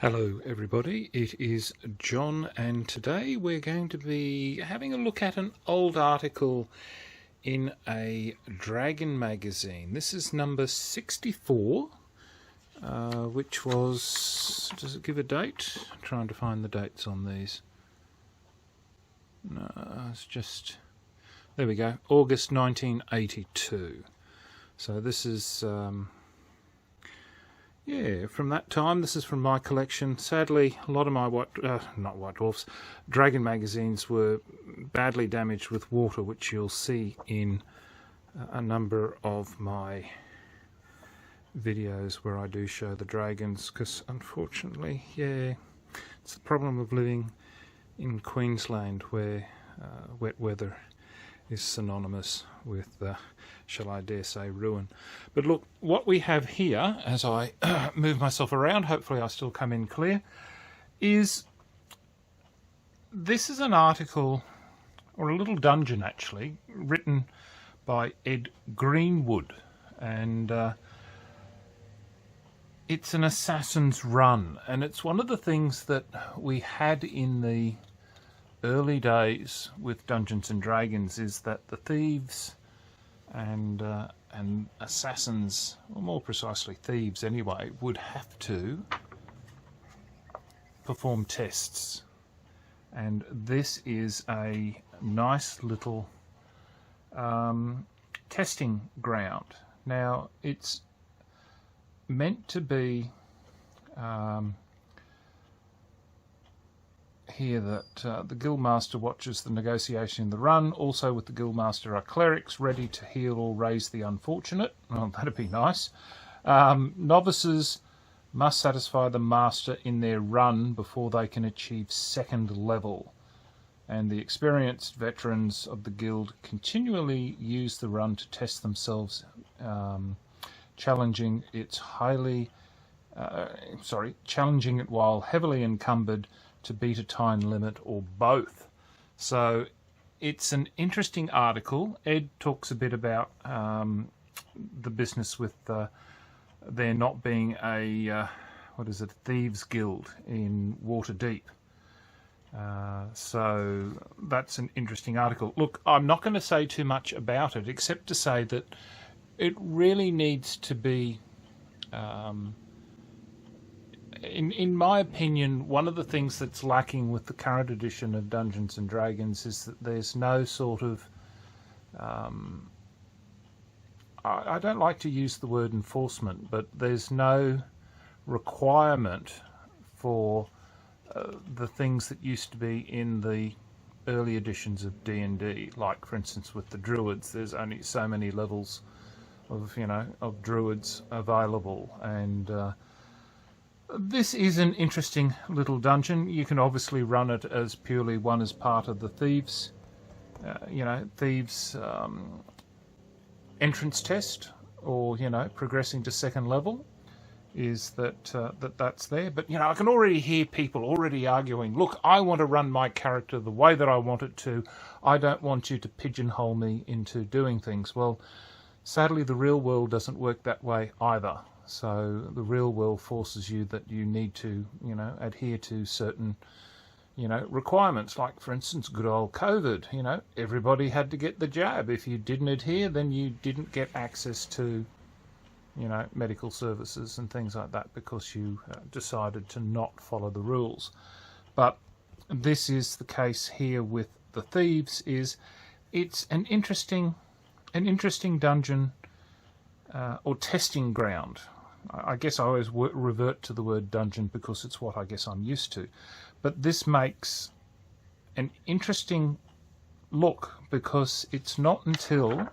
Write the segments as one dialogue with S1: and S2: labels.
S1: Hello everybody, it is John and today we're going to be having a look at an old article in a Dragon magazine. This is number 64, which was, does it give a date? I'm trying to find the dates on these. No, it's just, there we go, August 1982. So this is... yeah, from that time. This is from my collection. Sadly, a lot of my not White Dwarfs, Dragon magazines were badly damaged with water, which you'll see in a number of my videos where I do show the dragons, because unfortunately, yeah, it's the problem of living in Queensland where wet weather is synonymous with, shall I dare say, ruin. But look, what we have here, as I move myself around, hopefully I still come in clear, is this is an article, or a little dungeon actually, written by Ed Greenwood, and it's an assassin's run, and it's one of the things that we had in the early days with Dungeons and Dragons, is that the thieves and assassins, or more precisely thieves anyway, would have to perform tests, and this is a nice little testing ground. Now it's meant to be here that the Guildmaster watches the negotiation in the run. Also with the Guildmaster are clerics ready to heal or raise the unfortunate. Well, that'd be nice. Novices must satisfy the master in their run before they can achieve second level. And the experienced veterans of the guild continually use the run to test themselves, challenging it while heavily encumbered to beat a time limit or both. So it's an interesting article. Ed talks a bit about the business with there not being a thieves guild in Waterdeep. So that's an interesting article. Look, I'm not going to say too much about it, except to say that it really needs to be in my opinion, one of the things that's lacking with the current edition of Dungeons and Dragons is that there's no sort of... I don't like to use the word enforcement, but there's no requirement for the things that used to be in the early editions of D&D. Like, for instance, with the Druids, there's only so many levels of, of Druids available, and... this is an interesting little dungeon. You can obviously run it as purely one as part of the thieves, thieves entrance test, or progressing to second level. Is that's there? But I can already hear people already arguing. Look, I want to run my character the way that I want it to. I don't want you to pigeonhole me into doing things. Well, sadly, the real world doesn't work that way either. So the real world forces you that you need to, adhere to certain, requirements. Like, for instance, good old COVID. Everybody had to get the jab. If you didn't adhere, then you didn't get access to, medical services and things like that because you decided to not follow the rules. But this is the case here with the thieves. It's an interesting dungeon or testing ground. I guess I always revert to the word dungeon because it's what I guess I'm used to. But this makes an interesting look because it's not until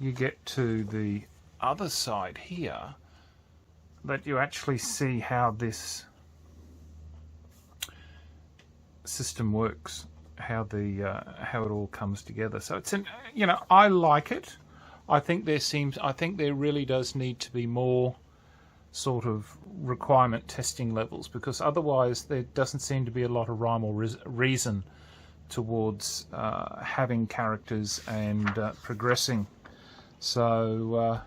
S1: you get to the other side here that you actually see how this system works, how it all comes together. So it's I like it. I think there really does need to be more sort of requirement testing levels, because otherwise there doesn't seem to be a lot of rhyme or reason towards having characters and progressing. So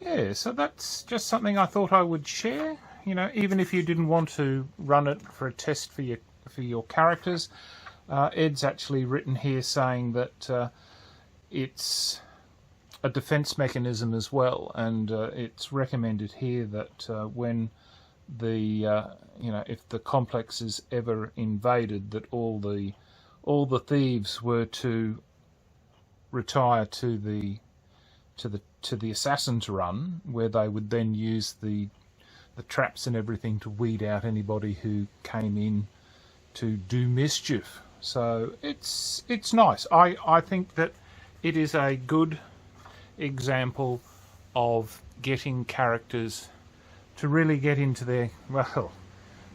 S1: yeah, so that's just something I thought I would share. you know, even if you didn't want to run it for a test for your characters, Ed's actually written here saying that it's a defense mechanism as well, and it's recommended here that when the you know, if the complex is ever invaded, that all the thieves were to retire to the assassin's run, where they would then use the traps and everything to weed out anybody who came in to do mischief. So it's nice. I think that it is a good example of getting characters to really get into their, well,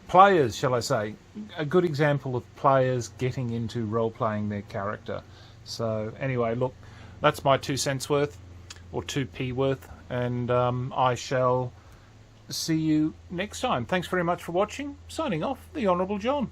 S1: players, shall I say, a good example of players getting into role-playing their character. So anyway, look, that's my 2 cents worth, or 2p worth, and I shall see you next time. Thanks very much for watching. Signing off, the Honourable John.